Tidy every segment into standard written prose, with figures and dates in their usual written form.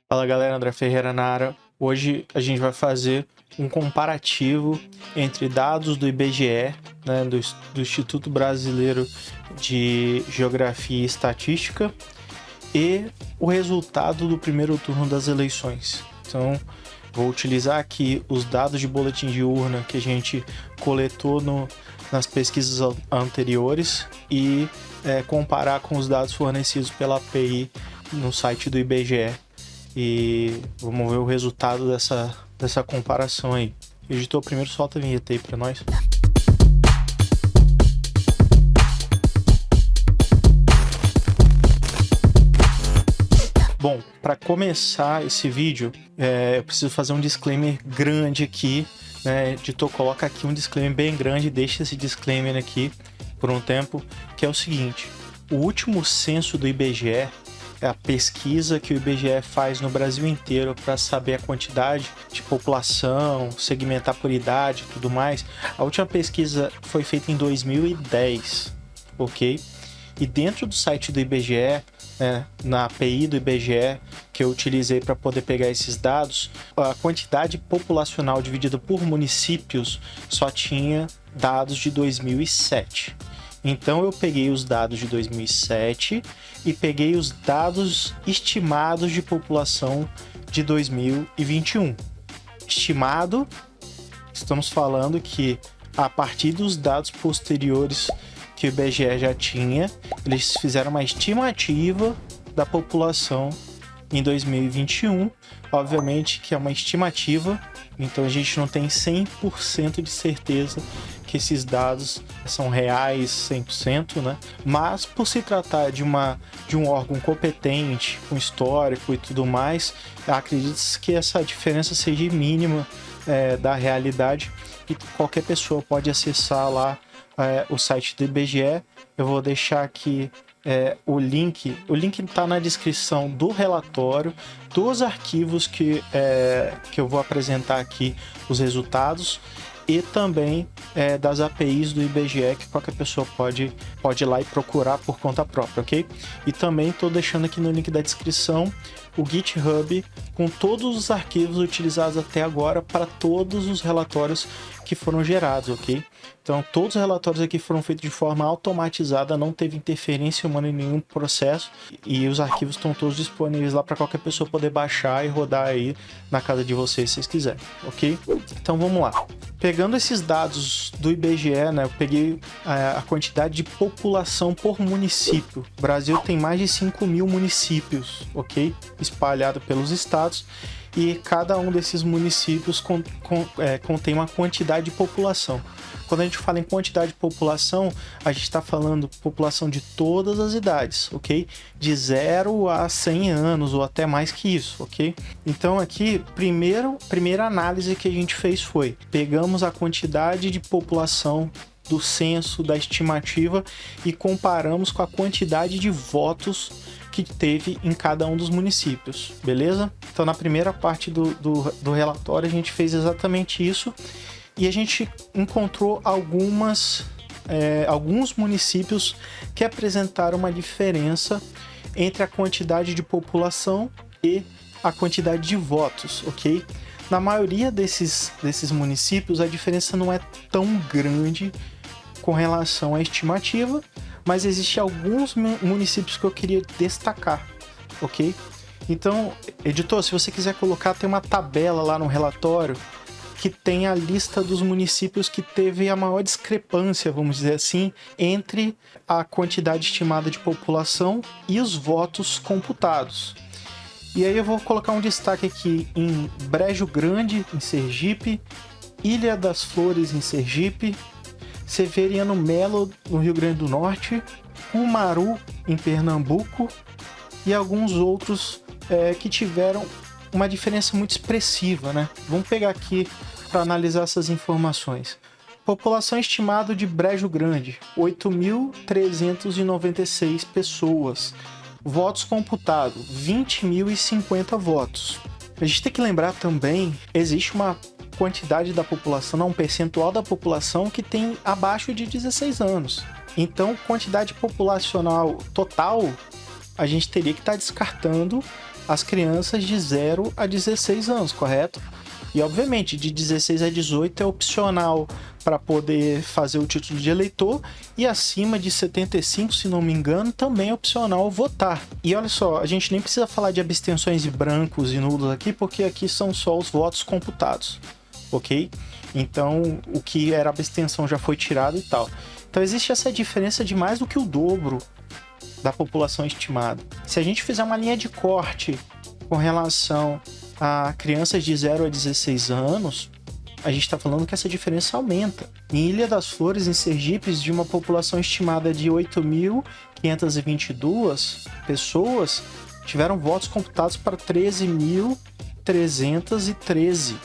Fala galera, André Ferreira na área. Hoje a gente vai fazer um comparativo entre dados do IBGE, né, do Instituto Brasileiro de Geografia e Estatística, e o resultado do primeiro turno das eleições. Então, vou utilizar aqui os dados de boletim de urna que a gente coletou nas pesquisas anteriores e comparar com os dados fornecidos pela API no site do IBGE. E vamos ver o resultado dessa comparação aí. Editor, primeiro solta a vinheta aí pra nós. Bom, para começar esse vídeo, eu preciso fazer um disclaimer grande aqui, né? Editor, coloca aqui um disclaimer bem grande, deixa esse disclaimer aqui por um tempo, que é o seguinte: o último censo do IBGE é a pesquisa que o IBGE faz no Brasil inteiro para saber a quantidade de população, segmentar por idade e tudo mais. A última pesquisa foi feita em 2010, ok? E dentro do site do IBGE, na API do IBGE, que eu utilizei para poder pegar esses dados, a quantidade populacional dividida por municípios só tinha dados de 2007. Então eu peguei os dados de 2007 e peguei os dados estimados de população de 2021. Estimado, estamos falando que a partir dos dados posteriores que o IBGE já tinha, eles fizeram uma estimativa da população em 2021. Obviamente que é uma estimativa, então a gente não tem 100% de certeza que esses dados são reais 100%, né? Mas por se tratar de um órgão competente, com histórico e tudo mais, acredita-se que essa diferença seja mínima da realidade e qualquer pessoa pode acessar lá o site do IBGE. Eu vou deixar aqui o link está na descrição do relatório, dos arquivos que eu vou apresentar aqui, os resultados, e também das APIs do IBGE, que qualquer pessoa pode ir lá e procurar por conta própria, ok? E também estou deixando aqui no link da descrição o GitHub com todos os arquivos utilizados até agora para todos os relatórios que foram gerados, ok? Então, todos os relatórios aqui foram feitos de forma automatizada, não teve interferência humana em nenhum processo, e os arquivos estão todos disponíveis lá para qualquer pessoa poder baixar e rodar aí na casa de vocês, se vocês quiserem, ok? Então, vamos lá. Pegando esses dados do IBGE, né, eu peguei a quantidade de população por município. O Brasil tem mais de 5.000 municípios, ok? Espalhado pelos estados, e cada um desses municípios contém uma quantidade de população. Quando a gente fala em quantidade de população, a gente está falando população de todas as idades, ok? De 0 a 100 anos ou até mais que isso, ok? Então aqui, primeira análise que a gente fez foi: pegamos a quantidade de população do censo, da estimativa, e comparamos com a quantidade de votos que teve em cada um dos municípios, beleza? Então na primeira parte do relatório a gente fez exatamente isso. E a gente encontrou alguns municípios que apresentaram uma diferença entre a quantidade de população e a quantidade de votos, ok? Na maioria desses municípios, a diferença não é tão grande com relação à estimativa, mas existem alguns municípios que eu queria destacar, ok? Então, editor, se você quiser colocar, tem uma tabela lá no relatório que tem a lista dos municípios que teve a maior discrepância, vamos dizer assim, entre a quantidade estimada de população e os votos computados. E aí eu vou colocar um destaque aqui em Brejo Grande, em Sergipe, Ilha das Flores, em Sergipe, Severiano Melo, no Rio Grande do Norte, Cumaru, em Pernambuco, e alguns outros que tiveram uma diferença muito expressiva, né? Vamos pegar aqui para analisar essas informações. População estimada de Brejo Grande, 8.396 pessoas. Votos computados, 20.050 votos. A gente tem que lembrar também, existe uma quantidade da população, um percentual da população que tem abaixo de 16 anos. Então, quantidade populacional total, a gente teria que estar descartando as crianças de 0 a 16 anos, correto? E, obviamente, de 16 a 18 é opcional para poder fazer o título de eleitor, e acima de 75, se não me engano, também é opcional votar. E olha só, a gente nem precisa falar de abstenções e brancos e nulos aqui, porque aqui são só os votos computados, ok? Então, o que era abstenção já foi tirado e tal. Então, existe essa diferença de mais do que o dobro da população estimada. Se a gente fizer uma linha de corte com relação a crianças de 0 a 16 anos, a gente está falando que essa diferença aumenta. Em Ilha das Flores, em Sergipe, de uma população estimada de 8.522 pessoas, tiveram votos computados para 13.313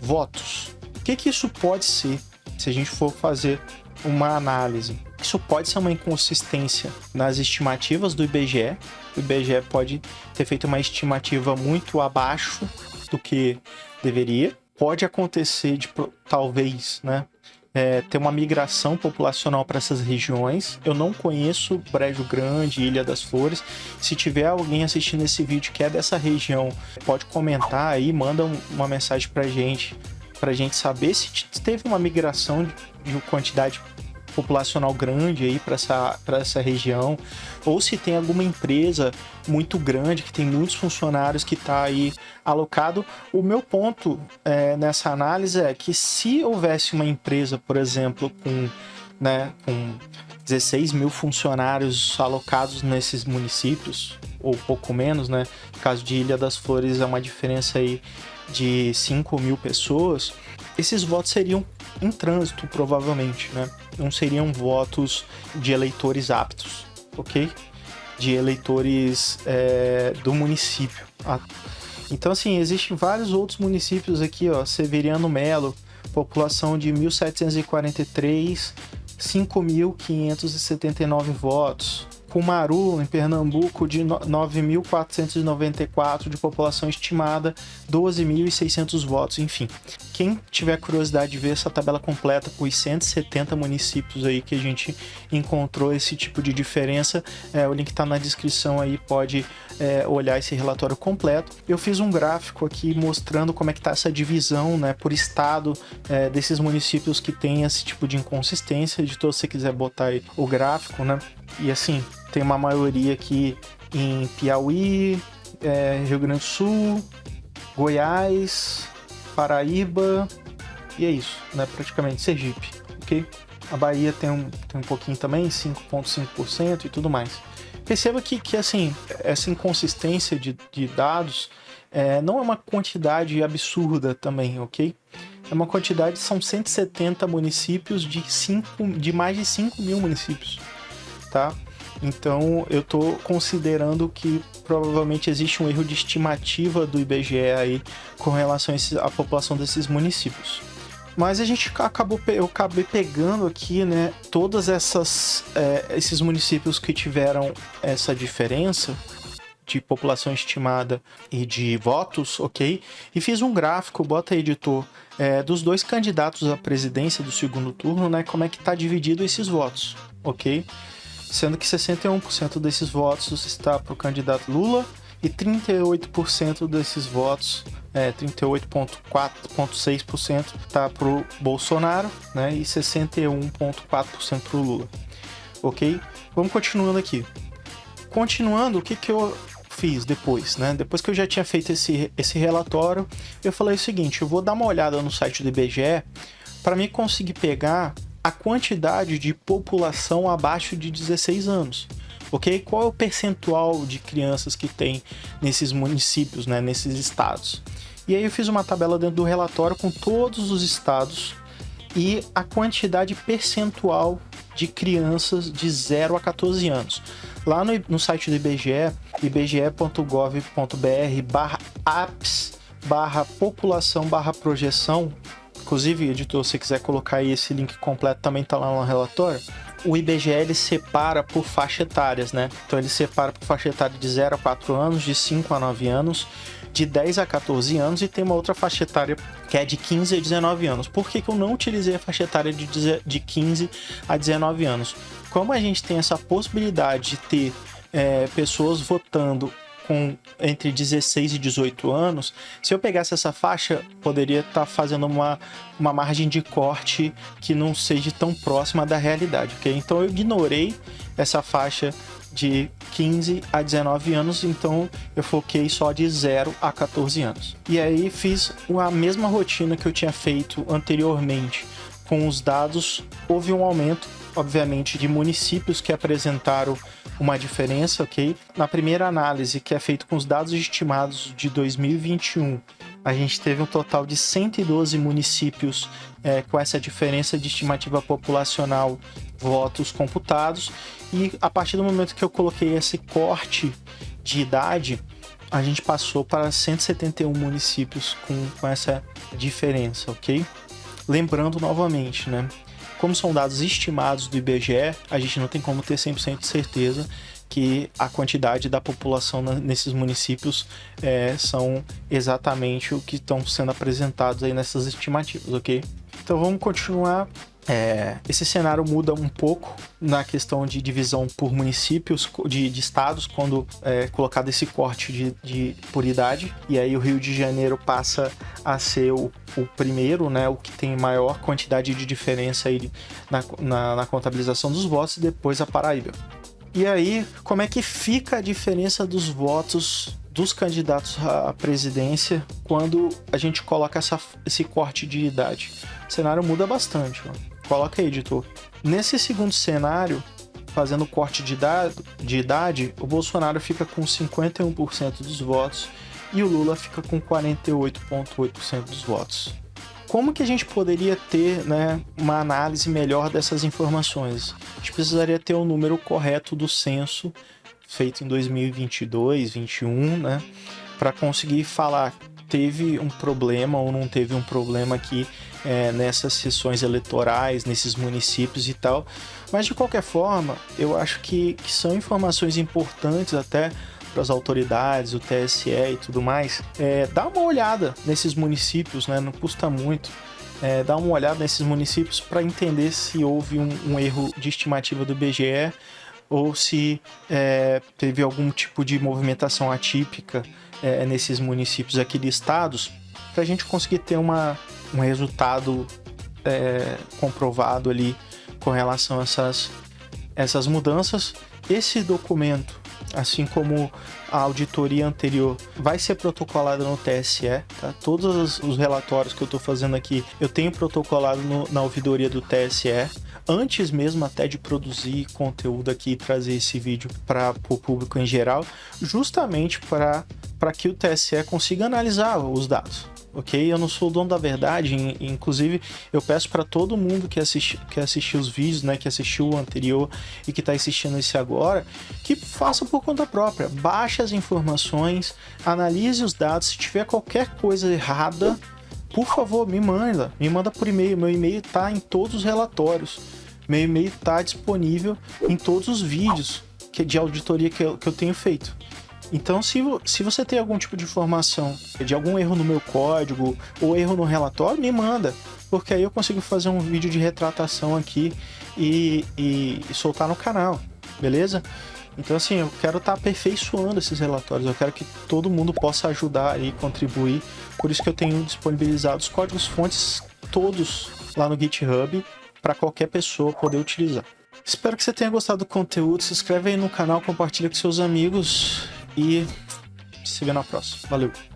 votos. O que isso pode ser, se a gente for fazer uma análise? Isso pode ser uma inconsistência nas estimativas do IBGE. O IBGE pode ter feito uma estimativa muito abaixo do que deveria. Pode acontecer de, talvez, né, ter uma migração populacional para essas regiões. Eu não conheço Brejo Grande, Ilha das Flores. Se tiver alguém assistindo esse vídeo que é dessa região, pode comentar aí, manda uma mensagem para gente saber se teve uma migração de quantidade populacional grande aí para essa região, ou se tem alguma empresa muito grande que tem muitos funcionários que está aí alocado. O meu ponto nessa análise é que se houvesse uma empresa, por exemplo, com 16 mil funcionários alocados nesses municípios, ou pouco menos, né? No caso de Ilha das Flores é uma diferença aí de 5 mil pessoas, esses votos seriam em trânsito, provavelmente, né? Não seriam votos de eleitores aptos, ok? De eleitores do município. Então, assim, existem vários outros municípios aqui, ó. Severiano Melo, população de 1.743, 5.579 votos. Cumaru, em Pernambuco, de 9.494 de população estimada, 12.600 votos, enfim. Quem tiver curiosidade de ver essa tabela completa com os 170 municípios aí que a gente encontrou esse tipo de diferença, o link está na descrição aí, pode olhar esse relatório completo. Eu fiz um gráfico aqui mostrando como é que está essa divisão, né, por estado desses municípios que tem esse tipo de inconsistência. Editor, se você quiser botar aí o gráfico, né? E assim, tem uma maioria aqui em Piauí, Rio Grande do Sul, Goiás, Paraíba, e é isso, né? Praticamente Sergipe, ok? A Bahia tem um pouquinho também, 5,5% e tudo mais. Perceba que assim, essa inconsistência de dados não é uma quantidade absurda também, ok? É uma quantidade, são 170 municípios de mais de 5 mil municípios, tá? Então eu estou considerando que provavelmente existe um erro de estimativa do IBGE aí com relação à população desses municípios. Mas eu acabei pegando aqui, né, todas esses municípios que tiveram essa diferença de população estimada e de votos, ok? E fiz um gráfico, bota aí, editor, dos dois candidatos à presidência do segundo turno, né? Como é que tá dividido esses votos, ok? Sendo que 61% desses votos está para o candidato Lula e 38% desses votos, 38,6% está para o Bolsonaro, né? E 61,4% para o Lula, ok? Vamos continuando aqui. Continuando, o que eu fiz depois, né? Depois que eu já tinha feito esse relatório, eu falei o seguinte: eu vou dar uma olhada no site do IBGE para mim conseguir pegar a quantidade de população abaixo de 16 anos, ok? Qual é o percentual de crianças que tem nesses municípios, né, nesses estados? E aí eu fiz uma tabela dentro do relatório com todos os estados e a quantidade percentual de crianças de 0 a 14 anos. Lá no site do IBGE, ibge.gov.br/apps/população/projeção, inclusive, editor, se você quiser colocar aí esse link completo, também está lá no relatório. O IBGE ele separa por faixa etárias, né? Então ele separa por faixa etária de 0 a 4 anos, de 5 a 9 anos, de 10 a 14 anos, e tem uma outra faixa etária que é de 15 a 19 anos. Por que eu não utilizei a faixa etária de 15 a 19 anos? Como a gente tem essa possibilidade de ter pessoas votando com entre 16 e 18 anos, se eu pegasse essa faixa, poderia estar fazendo uma margem de corte que não seja tão próxima da realidade, ok? Então eu ignorei essa faixa de 15 a 19 anos, então eu foquei só de 0 a 14 anos. E aí fiz a mesma rotina que eu tinha feito anteriormente. Com os dados, houve um aumento, obviamente, de municípios que apresentaram uma diferença, ok? Na primeira análise, que é feita com os dados estimados de 2021, a gente teve um total de 112 municípios com essa diferença de estimativa populacional, votos computados, e a partir do momento que eu coloquei esse corte de idade, a gente passou para 171 municípios com essa diferença, ok? Lembrando novamente, né? Como são dados estimados do IBGE, a gente não tem como ter 100% de certeza que a quantidade da população nesses municípios são exatamente o que estão sendo apresentados aí nessas estimativas, ok? Então vamos continuar. Esse cenário muda um pouco na questão de divisão por municípios, de estados, quando é colocado esse corte por idade, e aí o Rio de Janeiro passa a ser o primeiro, né, o que tem maior quantidade de diferença aí na contabilização dos votos, e depois a Paraíba. E aí, como é que fica a diferença dos votos dos candidatos à presidência quando a gente coloca esse corte de idade? O cenário muda bastante, ó. Coloca aí, editor. Nesse segundo cenário, fazendo corte de idade, o Bolsonaro fica com 51% dos votos e o Lula fica com 48,8% dos votos. Como que a gente poderia ter, né, uma análise melhor dessas informações? A gente precisaria ter o número correto do censo feito em 2022, 2021, né, para conseguir falar teve um problema ou não teve um problema aqui nessas sessões eleitorais, nesses municípios e tal. Mas de qualquer forma, eu acho que são informações importantes até para as autoridades, o TSE e tudo mais. Dá uma olhada nesses municípios, né? Não custa muito. Dá uma olhada nesses municípios para entender se houve um erro de estimativa do IBGE ou se teve algum tipo de movimentação atípica nesses municípios aqui listados, para a gente conseguir ter um resultado comprovado ali com relação a essas mudanças. Esse documento, assim como a auditoria anterior, vai ser protocolado no TSE, tá? Todos os relatórios que eu estou fazendo aqui, eu tenho protocolado na ouvidoria do TSE, antes mesmo até de produzir conteúdo aqui e trazer esse vídeo para o público em geral, justamente para que o TSE consiga analisar os dados. Ok? Eu não sou o dono da verdade, inclusive eu peço para todo mundo que assistiu os vídeos, né, que assistiu o anterior e que está assistindo esse agora, que faça por conta própria, baixe as informações, analise os dados, se tiver qualquer coisa errada, por favor, me manda por e-mail. Meu e-mail está em todos os relatórios, meu e-mail está disponível em todos os vídeos de auditoria que eu tenho feito. Então, se você tem algum tipo de informação de algum erro no meu código ou erro no relatório, me manda, porque aí eu consigo fazer um vídeo de retratação aqui e soltar no canal, beleza? Então, assim, eu quero estar aperfeiçoando esses relatórios, eu quero que todo mundo possa ajudar e contribuir, por isso que eu tenho disponibilizado os códigos-fontes todos lá no GitHub para qualquer pessoa poder utilizar. Espero que você tenha gostado do conteúdo, se inscreve aí no canal, compartilha com seus amigos e se vê na próxima. Valeu!